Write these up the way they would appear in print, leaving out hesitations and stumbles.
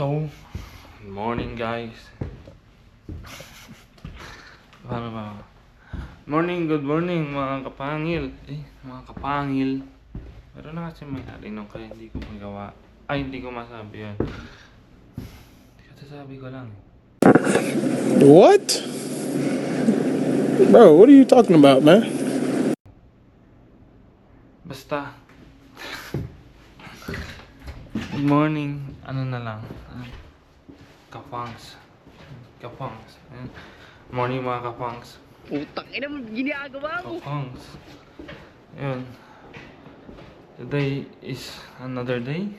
So, good morning guys. Paano ba? Good morning mga kapangil. Mga kapangil. Meron na kasi may-ari nung kaya hindi ko magawa. Hindi ko masabi yun. Sasabi ko lang. What? Bro, what are you talking about, man? Basta. Good morning. Ano na lang. Kapangs. Ayan. Morning mga kapangs. Utang ina mo, ginagawa mo. Kapangs. Ayun. Today is another day.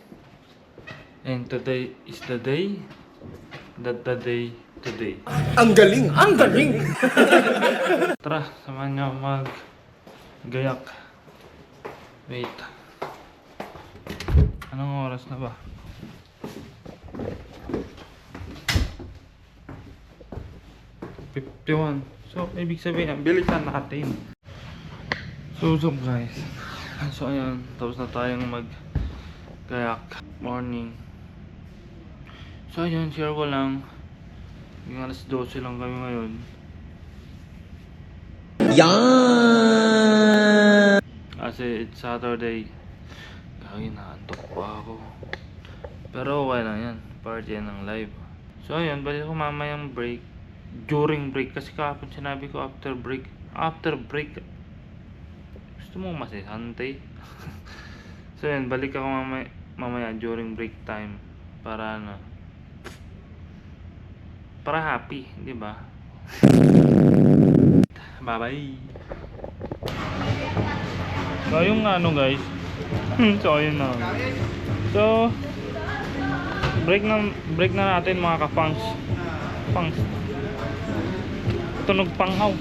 And today is the day that the day today. Ang galing! Ang galing! Tara, samahan niyo gayak. Wait. Anong oras na ba? ₱51. So, ibig sabihin, bilisan natin. So, what's up guys? So, ayan. Tapos na tayong gayak. Morning. So, ayan. Share ko lang. Yung alas 12 lang kami ngayon. Yan! Kasi it's Saturday. Kaya naantok pa ako. Pero okay lang yan. Part yan ng live. So ayun, balik ko mamayang break. During break. Kasi kahapon sinabi ko after break. After break. Gusto mo masisante? So ayun, balik ako mamaya during break time. Para ano. Para happy. Di ba? Bye bye. So yung ano guys. So ayun na. So break na natin mga kapangs. Pangs. Tunog panghaw.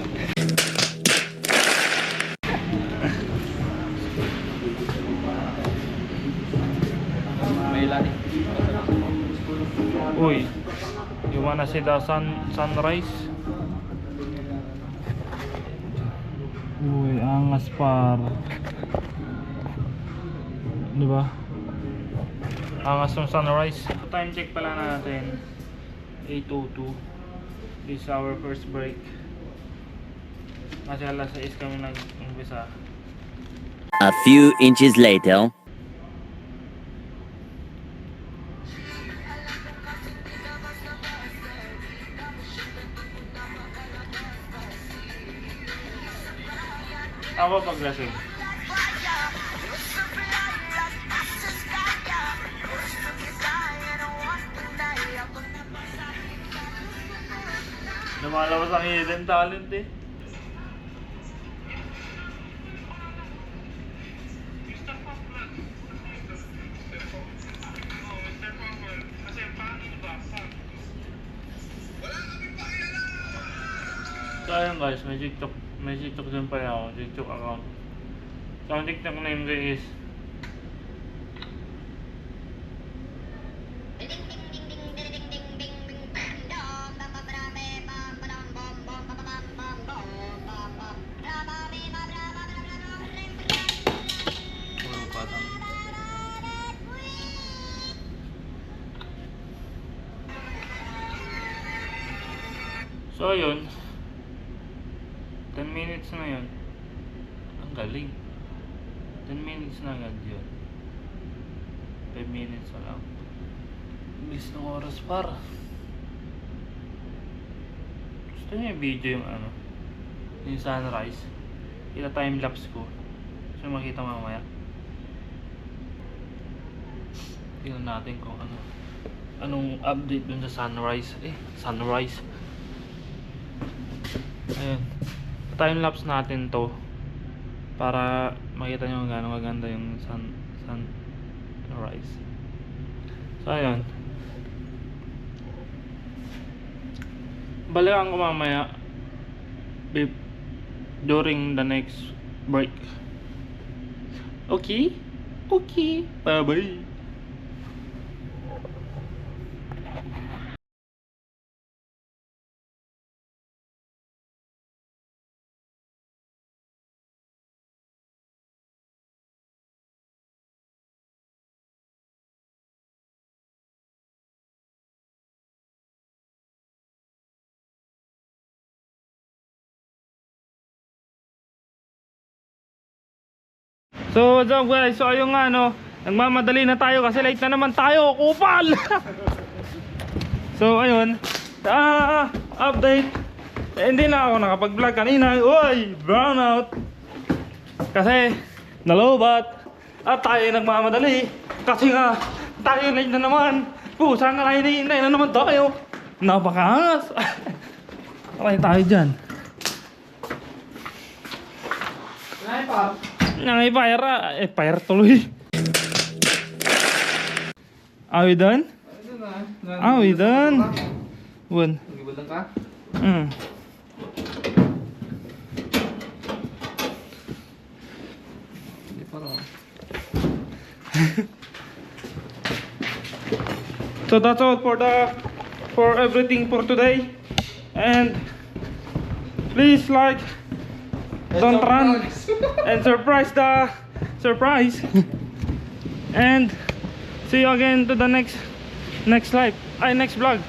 May lani. Uy. You wanna see the sunrise? Uy, angas par. Di ba? Angas ng sunrise. Time check pala natin. 8:02. This is our first break. Kasi alas 6 kami nag-umpisa. A few inches later. Ako paglasing. Lumalabas ang hidden talent eh. So ayun guys, may TikTok din pala ako, TikTok account. So ang TikTok name ko is so yun, 10 minutes na yun. Ang galing. 10 minutes na agad yun. 5 minutes na lang. Bilis ng oras para. Gusto niyo yung video yung ano, yung sunrise. Kita time lapse ko. So makita mamaya. Tingnan natin kung anong update dun sa sunrise. Sunrise. Ayun. Time lapse natin to para makita nyo kung gaano maganda yung sunrise. So ayun. Balikan ko mamaya during the next break. Okay? Okay. Bye bye. So what's up guys? So ayun nga no, nagmamadali na tayo kasi late na naman tayo, kupal. So ayun, update. Hindi na ako nakapag-vlog kanina. Uy, brownout. Kasi nalobat at tayo nagmamadali kasi nga tayo late na naman. Pusa nga hinihintay na naman tayo. Napakaangas. Okay tayo dyan. Fire, fire tuloy. Are we done? Are we done? One. So that's all for everything for today. And please like, don't run, and surprise the surprise. And see you again to the next live, next vlog.